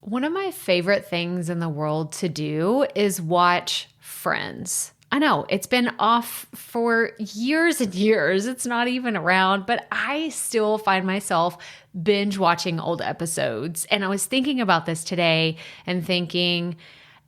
One of my favorite things in the world to do is watch Friends. I know it's been off for years and years. It's not even around, but I still find myself binge watching old episodes. And I was thinking about this today and thinking,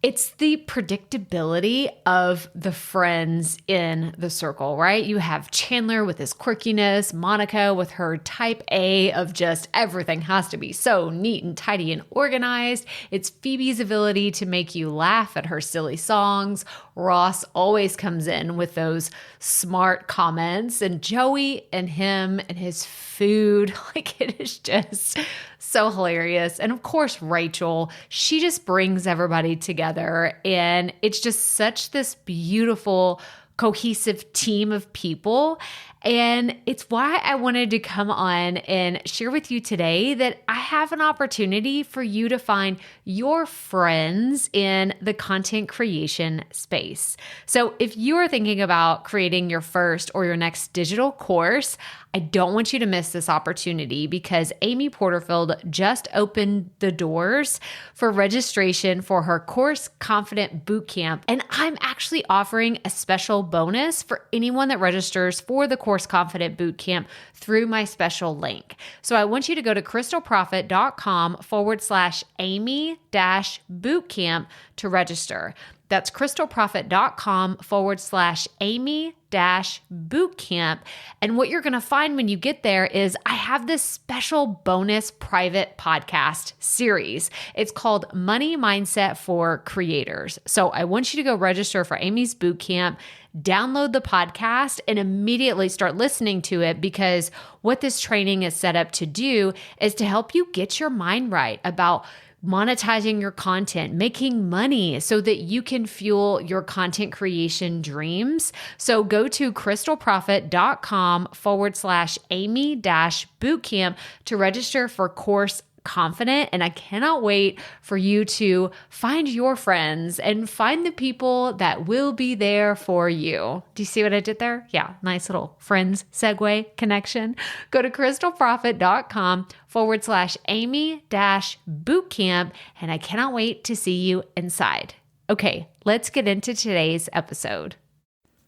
it's the predictability of the friends in the circle, right? You have Chandler with his quirkiness, Monica with her type A of just everything has to be so neat and tidy and organized. It's Phoebe's ability to make you laugh at her silly songs. Ross always comes in with those smart comments, and Joey and him and his food, like it is just so hilarious. And of course, Rachel, she just brings everybody together, and it's just such this beautiful, cohesive team of people. And it's why I wanted to come on and share with you today that I have an opportunity for you to find your friends in the content creation space. So if you are thinking about creating your first or your next digital course, I don't want you to miss this opportunity because Amy Porterfield just opened the doors for registration for her Course Confident Bootcamp. And I'm actually offering a special bonus for anyone that registers for the Course Confident Bootcamp through my special link. So I want you to go to crystalprofit.com/Amy-bootcamp to register. That's crystalprofit.com/Amy-bootcamp. And what you're going to find when you get there is I have this special bonus private podcast series. It's called Money Mindset for Creators. So I want you to go register for Amy's bootcamp, download the podcast, and immediately start listening to it, because what this training is set up to do is to help you get your mind right about monetizing your content, making money so that you can fuel your content creation dreams. So go to crystalprofit.com/Amy-bootcamp to register for Course Confident. And I cannot wait for you to find your friends and find the people that will be there for you. Do you see what I did there? Yeah, nice little friends segue connection. Go to crystalprofit.com/Amy-bootcamp. And I cannot wait to see you inside. Okay, let's get into today's episode.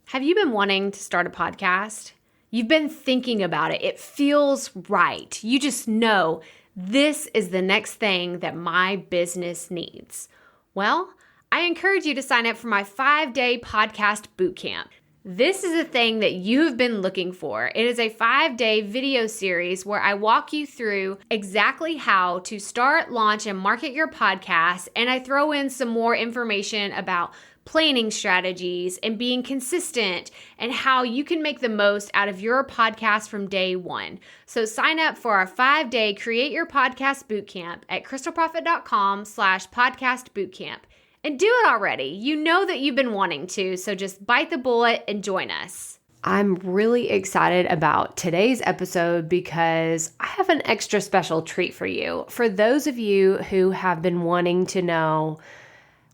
Have you been wanting to start a podcast? You've been thinking about it. It feels right. You just know this is the next thing that my business needs. Well, I encourage you to sign up for my 5-day podcast bootcamp. This is a thing that you've been looking for. It is a 5-day video series where I walk you through exactly how to start, launch, and market your podcast. And I throw in some more information about planning strategies and being consistent and how you can make the most out of your podcast from day one. So sign up for our 5-day Create Your Podcast Bootcamp at crystalprofit.com/podcast bootcamp. And do it already. You know that you've been wanting to, so just bite the bullet and join us. I'm really excited about today's episode because I have an extra special treat for you. For those of you who have been wanting to know,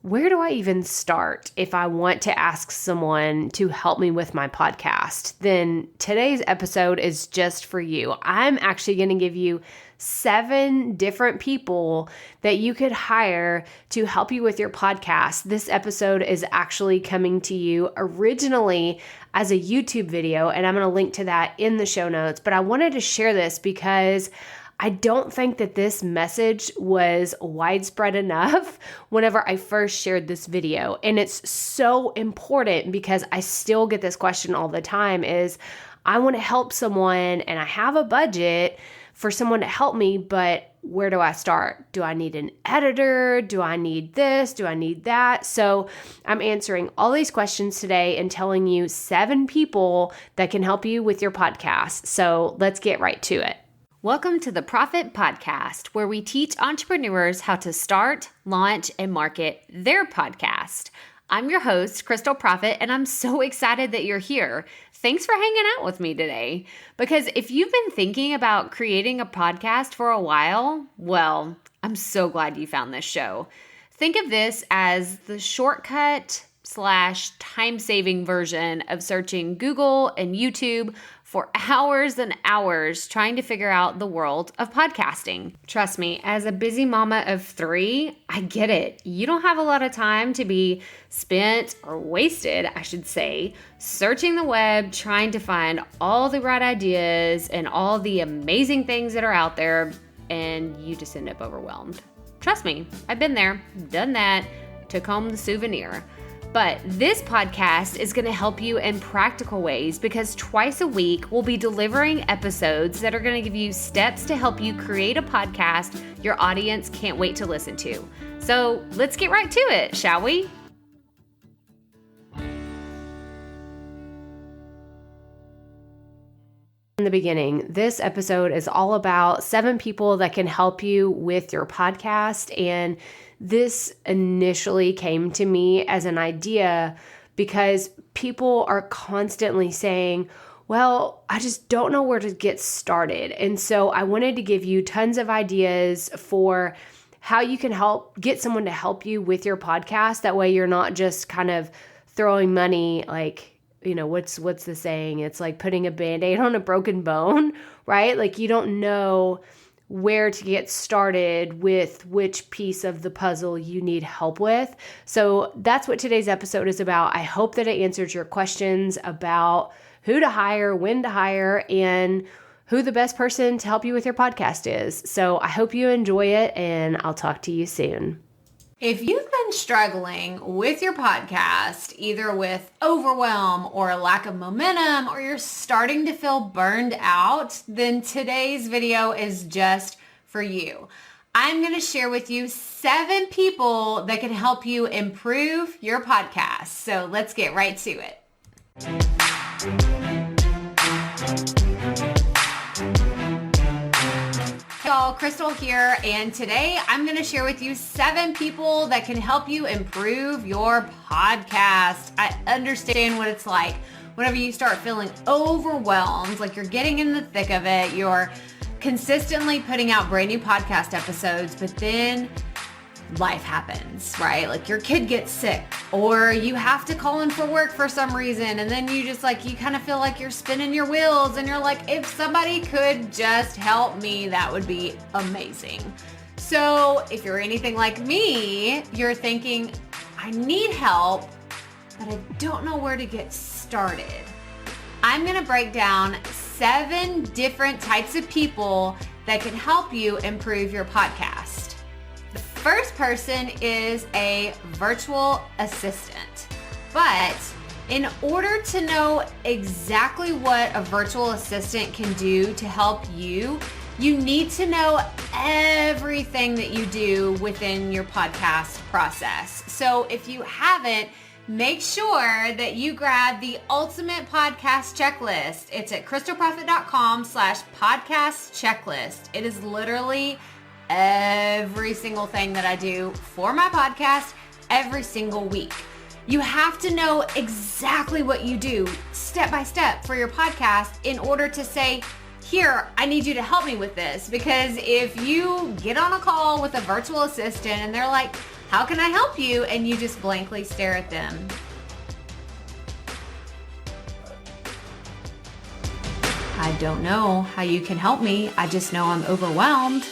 where do I even start if I want to ask someone to help me with my podcast? Then today's episode is just for you. I'm actually going to give you 7 different people that you could hire to help you with your podcast. This episode is actually coming to you originally as a YouTube video, and I'm going to link to that in the show notes. But I wanted to share this because I don't think that this message was widespread enough whenever I first shared this video. And it's so important because I still get this question all the time is, I want to help someone and I have a budget for someone to help me, but where do I start? Do I need an editor? Do I need this? Do I need that? So I'm answering all these questions today and telling you 7 people that can help you with your podcast. So let's get right to it. Welcome to the Profit Podcast, where we teach entrepreneurs how to start, launch, and market their podcast. I'm your host, Crystal Profit, and I'm so excited that you're here. Thanks for hanging out with me today. Because if you've been thinking about creating a podcast for a while, well, I'm so glad you found this show. Think of this as the shortcut / time-saving version of searching Google and YouTube for hours and hours trying to figure out the world of podcasting. Trust me, as a busy mama of 3, I get it. You don't have a lot of time to be spent or wasted, I should say, searching the web, trying to find all the right ideas and all the amazing things that are out there, and you just end up overwhelmed. Trust me, I've been there, done that, took home the souvenir. But this podcast is going to help you in practical ways because twice a week we'll be delivering episodes that are going to give you steps to help you create a podcast your audience can't wait to listen to. So let's get right to it, shall we? In the beginning, this episode is all about 7 people that can help you with your podcast. And this initially came to me as an idea because people are constantly saying, well, I just don't know where to get started. And so I wanted to give you tons of ideas for how you can help get someone to help you with your podcast. That way you're not just kind of throwing money like, you know, what's the saying? It's like putting a Band-Aid on a broken bone, right? Like you don't know where to get started with which piece of the puzzle you need help with. So that's what today's episode is about. I hope that it answers your questions about who to hire, when to hire, and who the best person to help you with your podcast is. So I hope you enjoy it, and I'll talk to you soon. If you've been struggling with your podcast, either with overwhelm or a lack of momentum, or you're starting to feel burned out, then today's video is just for you. I'm going to share with you 7 people that can help you improve your podcast. So let's get right to it. Y'all, Crystal here, and today I'm going to share with you 7 people that can help you improve your podcast. I understand what it's like whenever you start feeling overwhelmed, like you're getting in the thick of it, you're consistently putting out brand new podcast episodes, but then life happens, right? Like your kid gets sick or you have to call in for work for some reason. And then you just like, you kind of feel like you're spinning your wheels and you're like, if somebody could just help me, that would be amazing. So if you're anything like me, you're thinking, I need help, but I don't know where to get started. I'm going to break down 7 different types of people that can help you improve your podcast. First person is a virtual assistant. But in order to know exactly what a virtual assistant can do to help you, you need to know everything that you do within your podcast process. So if you haven't, make sure that you grab the ultimate podcast checklist. It's at crystalprofit.com/podcast checklist. It is literally every single thing that I do for my podcast every single week. You have to know exactly what you do step by step for your podcast in order to say, here, I need you to help me with this. Because if you get on a call with a virtual assistant and they're like, how can I help you? And you just blankly stare at them. I don't know how you can help me. I just know I'm overwhelmed.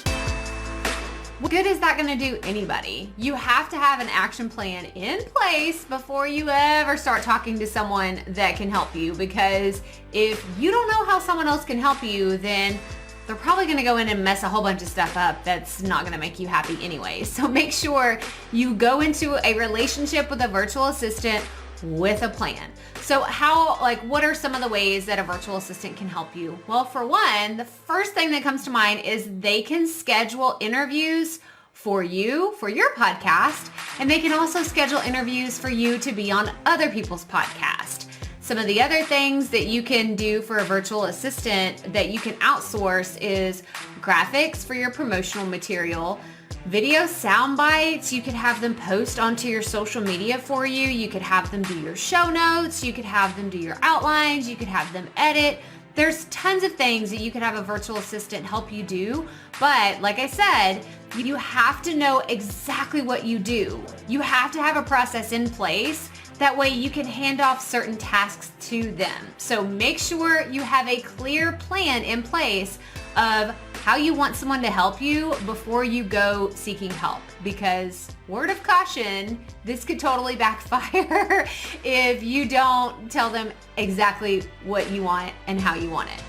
What good is that going to do anybody? You have to have an action plan in place before you ever start talking to someone that can help you, because if you don't know how someone else can help you, then they're probably going to go in and mess a whole bunch of stuff up that's not going to make you happy anyway. So make sure you go into a relationship with a virtual assistant with a plan. So what are some of the ways that a virtual assistant can help you? Well, for one, the first thing that comes to mind is they can schedule interviews for you, for your podcast, and they can also schedule interviews for you to be on other people's podcast. Some of the other things that you can do for a virtual assistant that you can outsource is graphics for your promotional material, video sound bites. You could have them post onto your social media for you. You could have them do your show notes. You could have them do your outlines. You could have them edit. There's tons of things that you could have a virtual assistant help you do. But like I said, you have to know exactly what you do. You have to have a process in place That way you can hand off certain tasks to them. So make sure you have a clear plan in place of how you want someone to help you before you go seeking help. Because word of caution, this could totally backfire if you don't tell them exactly what you want and how you want it.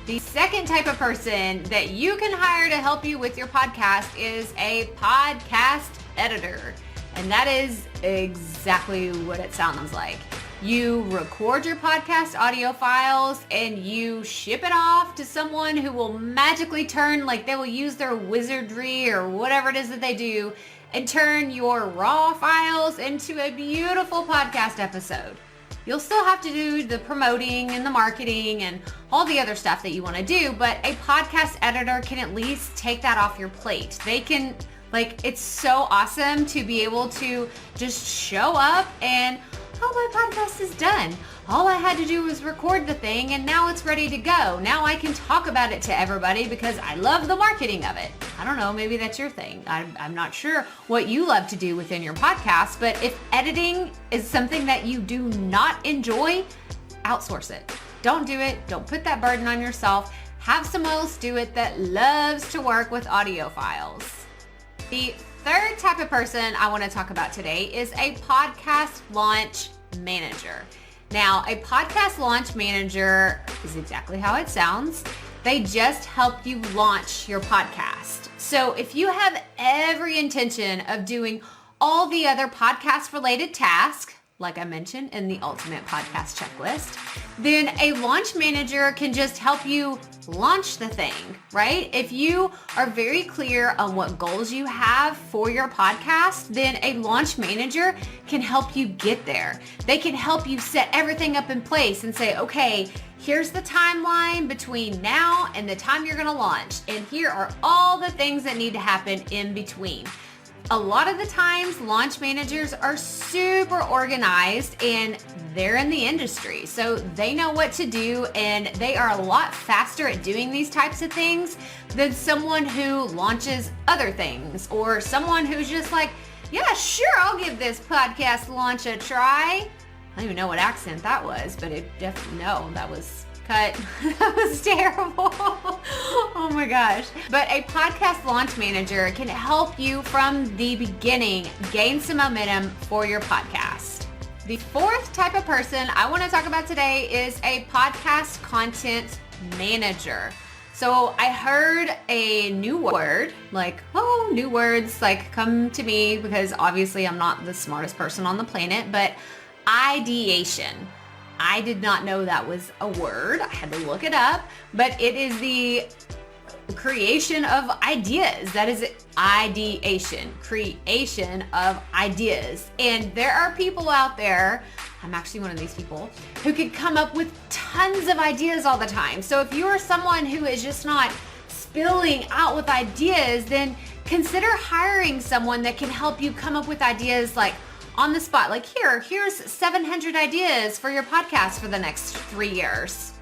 The second type of person that you can hire to help you with your podcast is a podcast editor. And that is exactly what it sounds like. You record your podcast audio files and you ship it off to someone who will magically turn, like they will use their wizardry or whatever it is that they do and turn your raw files into a beautiful podcast episode. You'll still have to do the promoting and the marketing and all the other stuff that you want to do, but a podcast editor can at least take that off your plate. They can, it's so awesome to be able to just show up and, oh, my podcast is done. All I had to do was record the thing and now it's ready to go. Now I can talk about it to everybody because I love the marketing of it. I don't know, maybe that's your thing. I'm not sure what you love to do within your podcast, but if editing is something that you do not enjoy, outsource it. Don't do it. Don't put that burden on yourself. Have someone else do it that loves to work with audio files. The third type of person I want to talk about today is a podcast launch manager. Now, a podcast launch manager is exactly how it sounds. They just help you launch your podcast. So if you have every intention of doing all the other podcast related tasks, like I mentioned in the Ultimate Podcast Checklist, then a launch manager can just help you launch the thing, right? If you are very clear on what goals you have for your podcast, then a launch manager can help you get there. They can help you set everything up in place and say, okay, here's the timeline between now and the time you're gonna launch, and here are all the things that need to happen in between. A lot of the times, launch managers are super organized and they're in the industry, so they know what to do and they are a lot faster at doing these types of things than someone who launches other things or someone who's just like, yeah, sure, I'll give this podcast launch a try. I don't even know what accent that was, but it definitely, no, that was cut. That was terrible. Oh my gosh. But a podcast launch manager can help you from the beginning gain some momentum for your podcast. The fourth type of person I want to talk about today is a podcast content manager. So I heard a new word, new words come to me because obviously I'm not the smartest person on the planet, but ideation. I did not know that was a word. I had to look it up, but it is the creation of ideas. That is ideation, creation of ideas. And there are people out there, I'm actually one of these people, who can come up with tons of ideas all the time. So if you are someone who is just not spilling out with ideas, then consider hiring someone that can help you come up with ideas on the spot. Here's 700 ideas for your podcast for the next 3 years.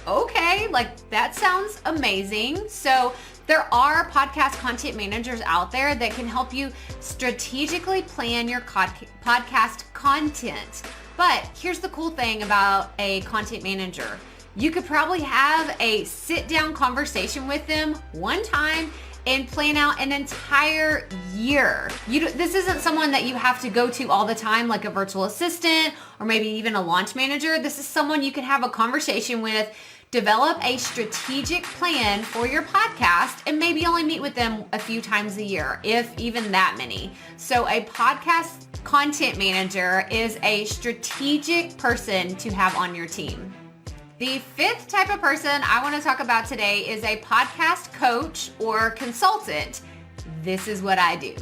Okay, that sounds amazing. So there are podcast content managers out there that can help you strategically plan your podcast content. But here's the cool thing about a content manager. You could probably have a sit-down conversation with them one time and plan out an entire year. This isn't someone that you have to go to all the time, like a virtual assistant or maybe even a launch manager. This is someone you can have a conversation with, develop a strategic plan for your podcast, and maybe only meet with them a few times a year, if even that many. So a podcast content manager is a strategic person to have on your team. The fifth type of person I want to talk about today is a podcast coach or consultant. This is what I do.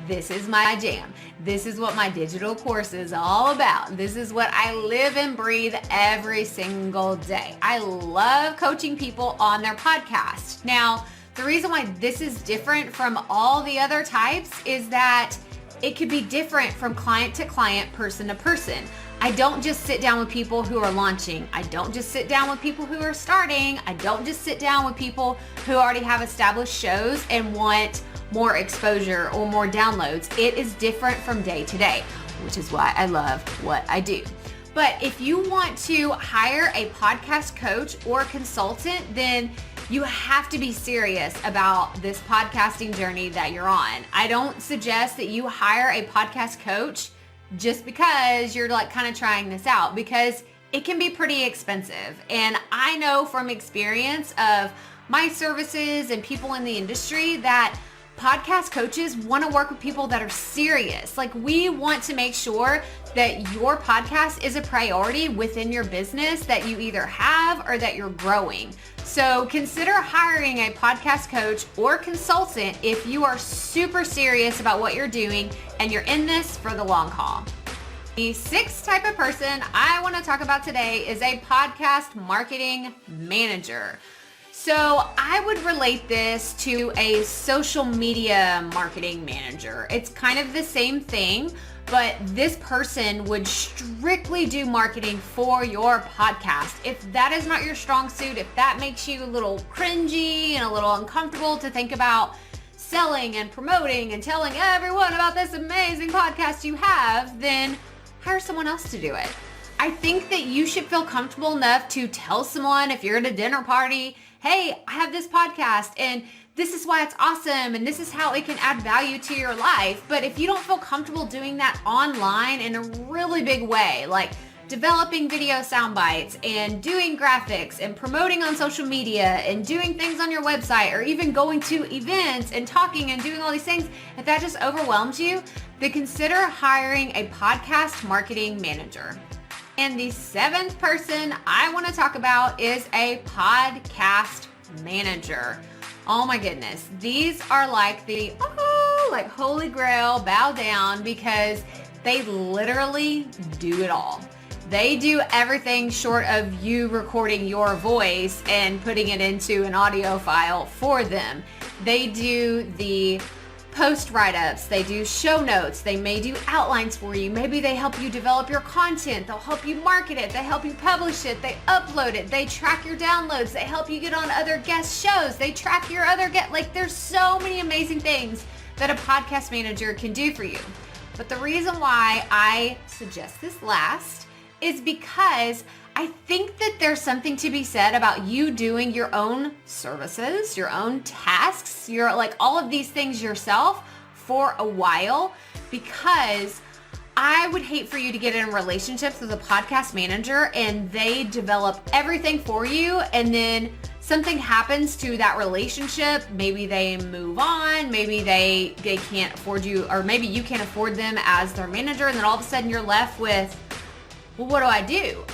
This is my jam. This is what my digital course is all about. This is what I live and breathe every single day. I love coaching people on their podcast. Now, the reason why this is different from all the other types is that it could be different from client to client, person to person. I don't just sit down with people who are launching. I don't just sit down with people who are starting. I don't just sit down with people who already have established shows and want more exposure or more downloads. It is different from day to day. which is why I love what I do. But if you want to hire a podcast coach or consultant, then you have to be serious about this podcasting journey that you're on. I don't suggest that you hire a podcast coach just because you're like kind of trying this out, because it can be pretty expensive. And I know from experience of my services and people in the industry that podcast coaches want to work with people that are serious. Like, we want to make sure that your podcast is a priority within your business that you either have or that you're growing. So consider hiring a podcast coach or consultant if you are super serious about what you're doing and you're in this for the long haul. The sixth type of person I want to talk about today is a podcast marketing manager. So I would relate this to a social media marketing manager. It's kind of the same thing, but this person would strictly do marketing for your podcast. If that is not your strong suit, if that makes you a little cringy and a little uncomfortable to think about selling and promoting and telling everyone about this amazing podcast you have, then hire someone else to do it. I think that you should feel comfortable enough to tell someone if you're at a dinner party, hey, I have this podcast and this is why it's awesome and this is how it can add value to your life. But if you don't feel comfortable doing that online in a really big way, like developing video sound bites and doing graphics and promoting on social media and doing things on your website, or even going to events and talking and doing all these things, if that just overwhelms you, then consider hiring a podcast marketing manager. And the seventh person I want to talk about is a podcast manager. Oh my goodness. These are like the holy grail, bow down, because they literally do it all. They do everything short of you recording your voice and putting it into an audio file for them. They do the post write-ups, they do show notes, they may do outlines for you, maybe they help you develop your content, they'll help you market it, they help you publish it, they upload it, they track your downloads, they help you get on other guest shows, they track your other there's so many amazing things that a podcast manager can do for you. But the reason why I suggest this last is because I think that there's something to be said about you doing your own services, your own tasks, your all of these things yourself for a while, because I would hate for you to get in relationships with a podcast manager and they develop everything for you and then something happens to that relationship. Maybe they move on, maybe they can't afford you, or maybe you can't afford them as their manager, and then all of a sudden you're left with, well, what do I do?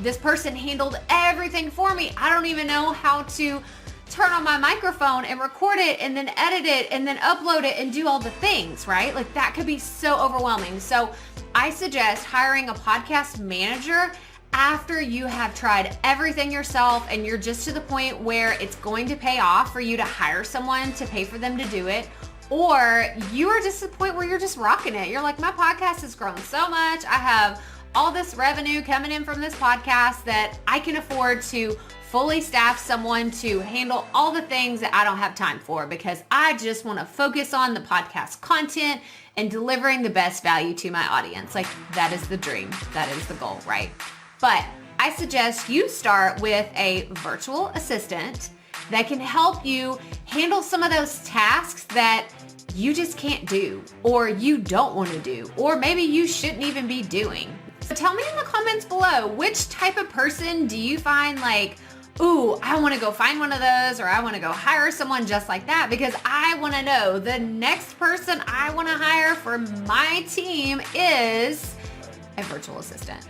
This person handled everything for me. I don't even know how to turn on my microphone and record it and then edit it and then upload it and do all the things, right? Like, that could be so overwhelming. So I suggest hiring a podcast manager after you have tried everything yourself and you're just to the point where it's going to pay off for you to hire someone to pay for them to do it. Or you are just at the point where you're just rocking it. You're like, my podcast has grown so much. I have all this revenue coming in from this podcast that I can afford to fully staff someone to handle all the things that I don't have time for, because I just want to focus on the podcast content and delivering the best value to my audience. Like, that is the dream. That is the goal, right? But I suggest you start with a virtual assistant that can help you handle some of those tasks that you just can't do, or you don't want to do, or maybe you shouldn't even be doing. So tell me in the comments below, which type of person do you find like, ooh, I want to go find one of those, or I want to go hire someone just like that, because I want to know the next person I want to hire for my team is a virtual assistant.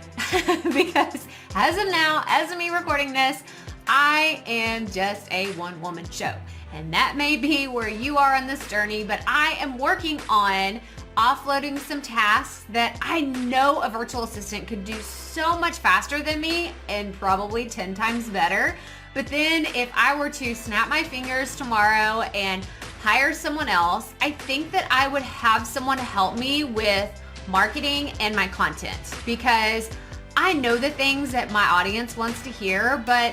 Because as of now, as of me recording this, I am just a one-woman show. And that may be where you are on this journey, but I am working on offloading some tasks that I know a virtual assistant could do so much faster than me and probably 10 times better. But then if I were to snap my fingers tomorrow and hire someone else, I think that I would have someone help me with marketing and my content, because I know the things that my audience wants to hear, but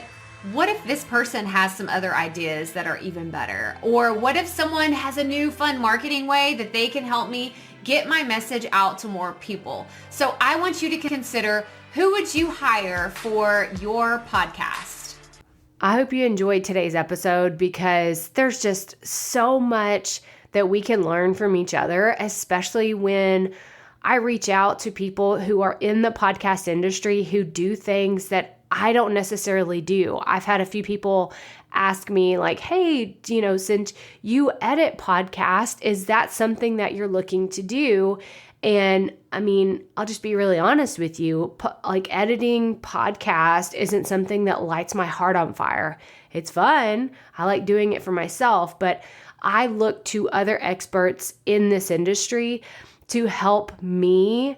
what if this person has some other ideas that are even better? Or what if someone has a new fun marketing way that they can help me get my message out to more people. So I want you to consider, who would you hire for your podcast? I hope you enjoyed today's episode because there's just so much that we can learn from each other, especially when I reach out to people who are in the podcast industry who do things that I don't necessarily do. I've had a few people ask me like, hey, since you edit podcast, is that something that you're looking to do? And I'll just be really honest with you. Like editing podcast isn't something that lights my heart on fire. It's fun. I like doing it for myself, but I look to other experts in this industry to help me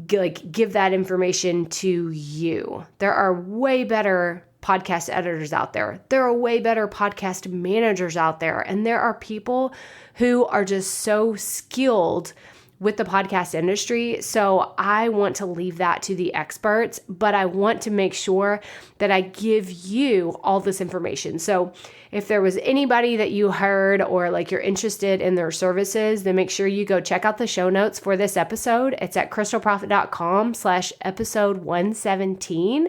give that information to you. There are way better podcast editors out there. There are way better podcast managers out there. And there are people who are just so skilled with the podcast industry. So I want to leave that to the experts, but I want to make sure that I give you all this information. So if there was anybody that you heard or like you're interested in their services, then make sure you go check out the show notes for this episode. It's at crystalprofit.com/episode 117.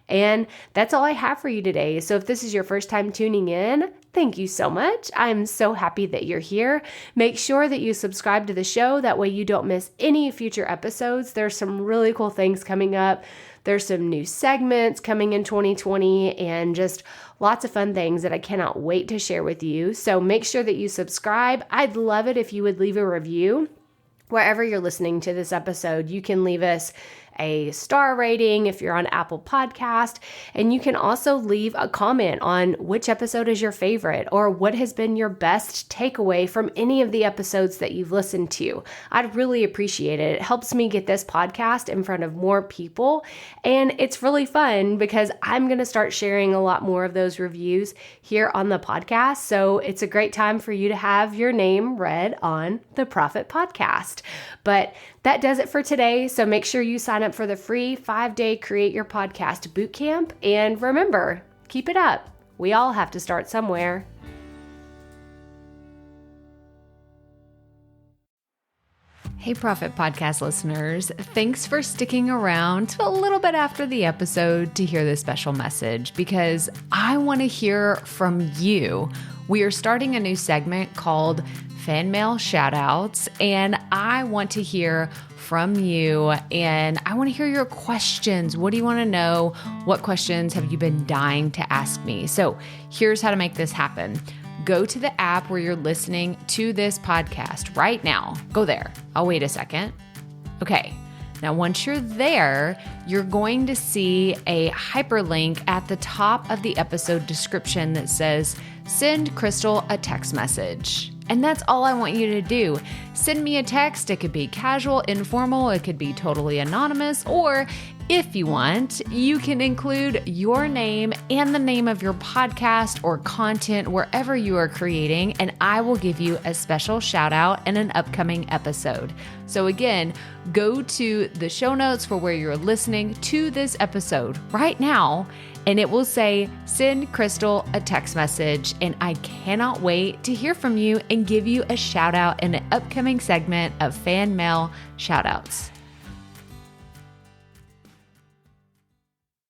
And that's all I have for you today. So if this is your first time tuning in, thank you so much. I'm so happy that you're here. Make sure that you subscribe to the show. That way you don't miss any future episodes. There's some really cool things coming up. There's some new segments coming in 2020 and just lots of fun things that I cannot wait to share with you. So make sure that you subscribe. I'd love it if you would leave a review. Wherever you're listening to this episode, you can leave us a star rating if you're on Apple Podcast, and you can also leave a comment on which episode is your favorite or what has been your best takeaway from any of the episodes that you've listened to. I'd really appreciate it. It helps me get this podcast in front of more people, and it's really fun because I'm going to start sharing a lot more of those reviews here on the podcast, so it's a great time for you to have your name read on the Profit Podcast. But that does it for today. So make sure you sign up for the free 5-day Create Your Podcast Bootcamp. And remember, keep it up. We all have to start somewhere. Hey, Profit Podcast listeners. Thanks for sticking around to a little bit after the episode to hear this special message because I want to hear from you. We are starting a new segment called Fan Mail Shoutouts, and I want to hear from you, and I want to hear your questions. What do you want to know? What questions have you been dying to ask me? So here's how to make this happen. Go to the app where you're listening to this podcast right now. Go there. I'll wait a second. Okay. Now, once you're there, you're going to see a hyperlink at the top of the episode description that says, send Crystal a text message. And that's all I want you to do. Send me a text. It could be casual, informal. It could be totally anonymous. Or if you want, you can include your name and the name of your podcast or content wherever you are creating, and I will give you a special shout out in an upcoming episode. So again, go to the show notes for where you're listening to this episode right now, and it will say, send Crystal a text message. And I cannot wait to hear from you and give you a shout out in an upcoming segment of Fan Mail Shoutouts.